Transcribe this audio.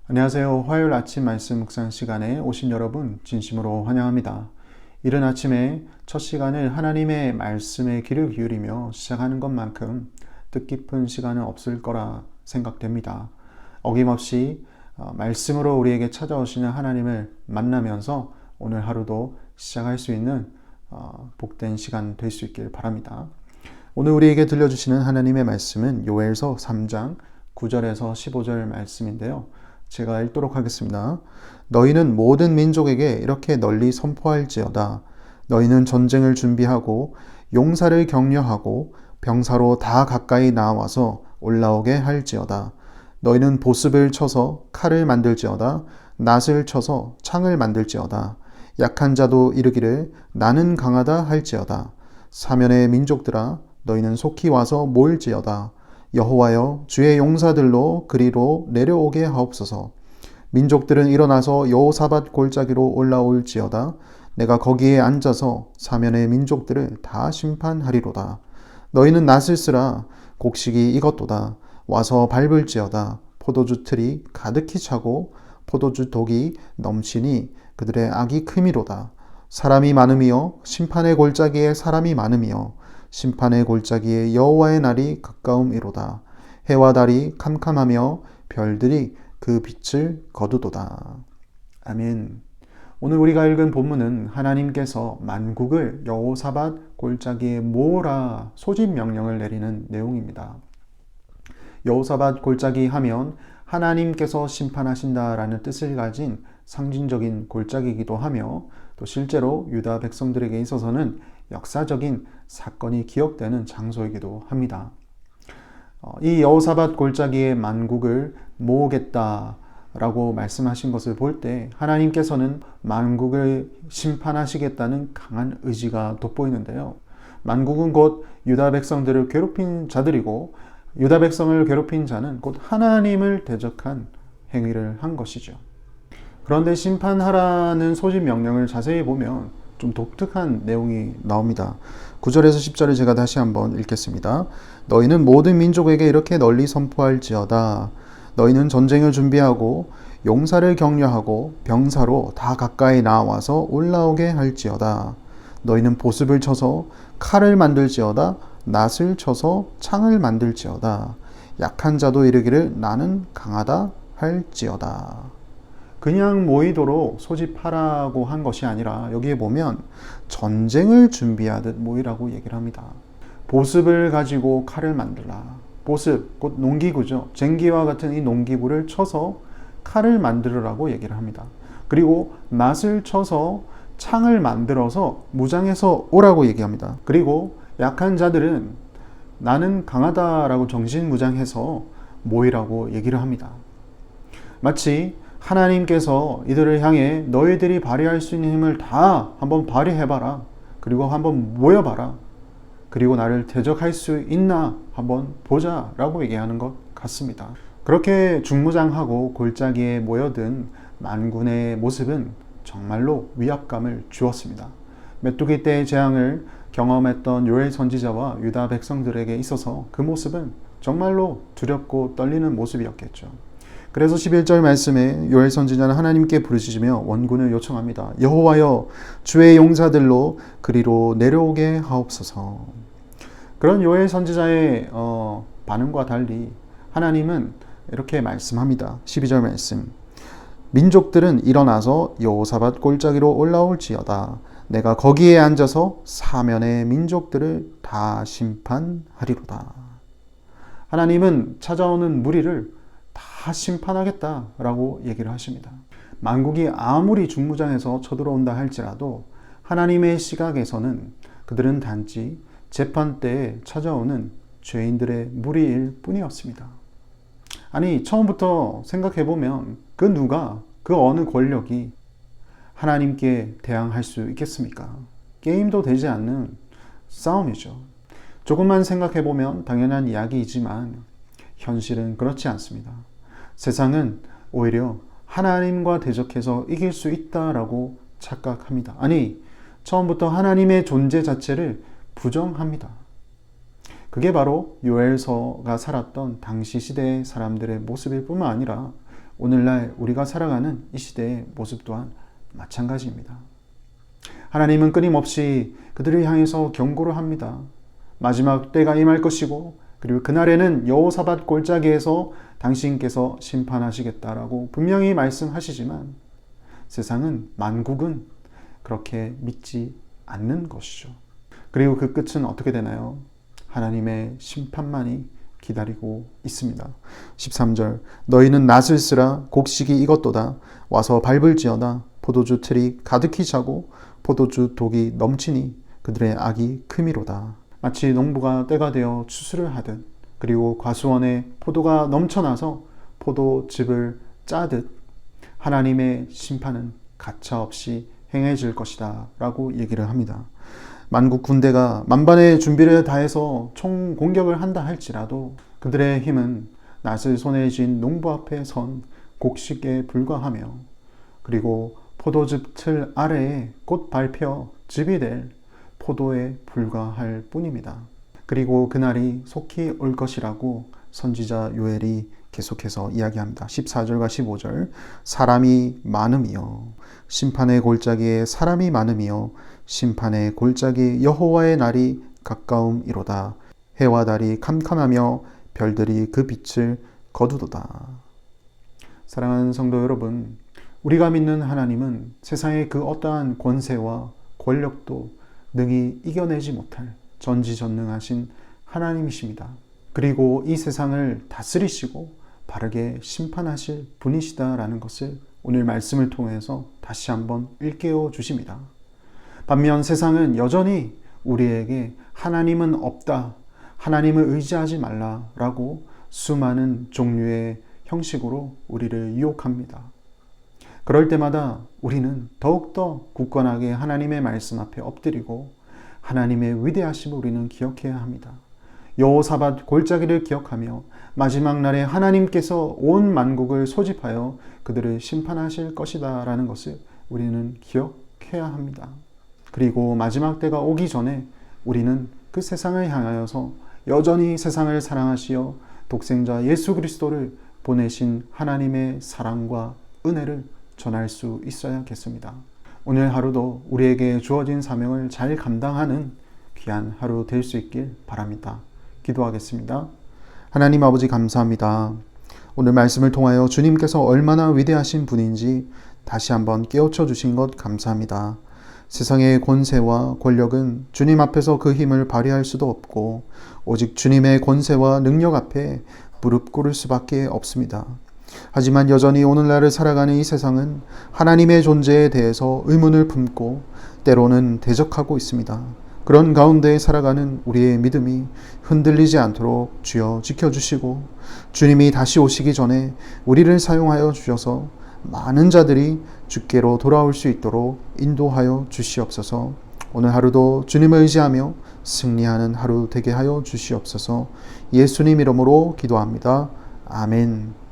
안녕하세요. 화요일 아침 말씀 묵상 시간에 오신 여러분 진심으로 환영합니다. 이른 아침에 첫 시간을 하나님의 말씀에 귀를 기울이며 시작하는 것만큼 뜻깊은 시간은 없을 거라 생각됩니다. 어김없이 말씀으로 우리에게 찾아오시는 하나님을 만나면서 오늘 하루도 시작할 수 있는 복된 시간 될 수 있길 바랍니다. 오늘 우리에게 들려주시는 하나님의 말씀은 요엘서 3장 9절에서 15절 말씀인데요. 제가 읽도록 하겠습니다. 너희는 모든 민족에게 이렇게 널리 선포할지어다. 너희는 전쟁을 준비하고 용사를 격려하고 병사로 다 가까이 나와서 올라오게 할지어다. 너희는 보습을 쳐서 칼을 만들지어다. 낫을 쳐서 창을 만들지어다. 약한 자도 이르기를 나는 강하다 할지어다. 사면의 민족들아 너희는 속히 와서 모일지어다. 여호와여 주의 용사들로 그리로 내려오게 하옵소서. 민족들은 일어나서 여호사밧 골짜기로 올라올지어다. 내가 거기에 앉아서 사면의 민족들을 다 심판하리로다. 너희는 낫을 쓰라. 곡식이 익었도다. 와서 밟을지어다. 포도주 틀이 가득히 차고 포도주 독이 넘치니 그들의 악이 크미로다. 사람이 많음이여 심판의 골짜기에 사람이 많음이여 심판의 골짜기에 여호와의 날이 가까움이로다. 해와 달이 캄캄하며 별들이 그 빛을 거두도다. 아멘. 오늘 우리가 읽은 본문은 하나님께서 만국을 여호사밧 골짜기에 모으라 소집 명령을 내리는 내용입니다. 여호사밧 골짜기 하면 하나님께서 심판하신다라는 뜻을 가진 상징적인 골짜기이기도 하며 또 실제로 유다 백성들에게 있어서는 역사적인 사건이 기억되는 장소이기도 합니다. 이 여호사밧 골짜기의 만국을 모으겠다라고 말씀하신 것을 볼 때 하나님께서는 만국을 심판하시겠다는 강한 의지가 돋보이는데요. 만국은 곧 유다 백성들을 괴롭힌 자들이고 유다 백성을 괴롭힌 자는 곧 하나님을 대적한 행위를 한 것이죠. 그런데 심판하라는 소집 명령을 자세히 보면 좀 독특한 내용이 나옵니다. 9절에서 10절을 제가 다시 한번 읽겠습니다. 너희는 모든 민족에게 이렇게 널리 선포할지어다. 너희는 전쟁을 준비하고 용사를 격려하고 병사로 다 가까이 나와서 올라오게 할지어다. 너희는 보습을 쳐서 칼을 만들지어다. 낫을 쳐서 창을 만들지어다. 약한 자도 이르기를 나는 강하다 할지어다. 그냥 모이도록 소집하라고 한 것이 아니라 여기에 보면 전쟁을 준비하듯 모이라고 얘기를 합니다. 보습을 가지고 칼을 만들라. 보습, 곧 농기구죠. 쟁기와 같은 이 농기구를 쳐서 칼을 만들으라고 얘기를 합니다. 그리고 낫을 쳐서 창을 만들어서 무장해서 오라고 얘기합니다. 그리고 약한 자들은 나는 강하다라고 정신무장해서 모이라고 얘기를 합니다. 마치 하나님께서 이들을 향해 너희들이 발휘할 수 있는 힘을 다 한번 발휘해봐라. 그리고 한번 모여봐라. 그리고 나를 대적할 수 있나 한번 보자 라고 얘기하는 것 같습니다. 그렇게 중무장하고 골짜기에 모여든 만군의 모습은 정말로 위압감을 주었습니다. 메뚜기 때의 재앙을 경험했던 요엘 선지자와 유다 백성들에게 있어서 그 모습은 정말로 두렵고 떨리는 모습이었겠죠. 그래서 11절 말씀에 요엘 선지자는 하나님께 부르짖으며 원군을 요청합니다. 여호와여 주의 용사들로 그리로 내려오게 하옵소서. 그런 요엘 선지자의 반응과 달리 하나님은 이렇게 말씀합니다. 12절 말씀. 민족들은 일어나서 여호사밧 골짜기로 올라올지어다. 내가 거기에 앉아서 사면의 민족들을 다 심판하리로다. 하나님은 찾아오는 무리를 다 심판하겠다라고 얘기를 하십니다. 만국이 아무리 중무장해서 쳐들어온다 할지라도 하나님의 시각에서는 그들은 단지 재판 때에 찾아오는 죄인들의 무리일 뿐이었습니다. 아니, 처음부터 생각해보면 그 누가, 그 어느 권력이 하나님께 대항할 수 있겠습니까? 게임도 되지 않는 싸움이죠. 조금만 생각해보면 당연한 이야기이지만 현실은 그렇지 않습니다. 세상은 오히려 하나님과 대적해서 이길 수 있다라고 착각합니다. 아니, 처음부터 하나님의 존재 자체를 부정합니다. 그게 바로 요엘서가 살았던 당시 시대의 사람들의 모습일 뿐만 아니라 오늘날 우리가 살아가는 이 시대의 모습 또한 마찬가지입니다. 하나님은 끊임없이 그들을 향해서 경고를 합니다. 마지막 때가 임할 것이고 그리고 그날에는 여호사밧 골짜기에서 당신께서 심판하시겠다라고 분명히 말씀하시지만 세상은 만국은 그렇게 믿지 않는 것이죠. 그리고 그 끝은 어떻게 되나요? 하나님의 심판만이 기다리고 있습니다. 13절 너희는 낫을 쓰라 곡식이 익었도다 와서 밟을지어다 포도주 틀이 가득히 차고 포도주 독이 넘치니 그들의 악이 크미로다. 마치 농부가 때가 되어 추수를 하듯 그리고 과수원에 포도가 넘쳐나서 포도즙을 짜듯 하나님의 심판은 가차없이 행해질 것이다 라고 얘기를 합니다. 만국 군대가 만반의 준비를 다해서 총 공격을 한다 할지라도 그들의 힘은 낫을 손에 쥔 농부 앞에 선 곡식에 불과하며 그리고 포도즙 틀 아래에 꽃 밟혀 즙이 될 포도에 불과할 뿐입니다. 그리고 그날이 속히 올 것이라고 선지자 요엘이 계속해서 이야기합니다. 14절과 15절 사람이 많음이여 심판의 골짜기에 사람이 많음이여 심판의 골짜기 여호와의 날이 가까움이로다. 해와 달이 캄캄하며 별들이 그 빛을 거두도다. 사랑하는 성도 여러분, 우리가 믿는 하나님은 세상의 그 어떠한 권세와 권력도 능히 이겨내지 못할 전지전능하신 하나님이십니다. 그리고 이 세상을 다스리시고 바르게 심판하실 분이시다라는 것을 오늘 말씀을 통해서 다시 한번 일깨워 주십니다. 반면 세상은 여전히 우리에게 하나님은 없다, 하나님을 의지하지 말라라고 수많은 종류의 형식으로 우리를 유혹합니다. 그럴 때마다 우리는 더욱더 굳건하게 하나님의 말씀 앞에 엎드리고 하나님의 위대하심을 우리는 기억해야 합니다. 여호사밧 골짜기를 기억하며 마지막 날에 하나님께서 온 만국을 소집하여 그들을 심판하실 것이다 라는 것을 우리는 기억해야 합니다. 그리고 마지막 때가 오기 전에 우리는 그 세상을 향하여서 여전히 세상을 사랑하시어 독생자 예수 그리스도를 보내신 하나님의 사랑과 은혜를 전할 수 있어야겠습니다. 오늘 하루도 우리에게 주어진 사명을 잘 감당하는 귀한 하루 될 수 있길 바랍니다. 기도하겠습니다. 하나님 아버지 감사합니다. 오늘 말씀을 통하여 주님께서 얼마나 위대하신 분인지 다시 한번 깨우쳐 주신 것 감사합니다. 세상의 권세와 권력은 주님 앞에서 그 힘을 발휘할 수도 없고 오직 주님의 권세와 능력 앞에 무릎 꿇을 수밖에 없습니다. 하지만 여전히 오늘날을 살아가는 이 세상은 하나님의 존재에 대해서 의문을 품고 때로는 대적하고 있습니다. 그런 가운데 살아가는 우리의 믿음이 흔들리지 않도록 주여 지켜주시고 주님이 다시 오시기 전에 우리를 사용하여 주셔서 많은 자들이 주께로 돌아올 수 있도록 인도하여 주시옵소서. 오늘 하루도 주님을 의지하며 승리하는 하루 되게 하여 주시옵소서. 예수님 이름으로 기도합니다. 아멘.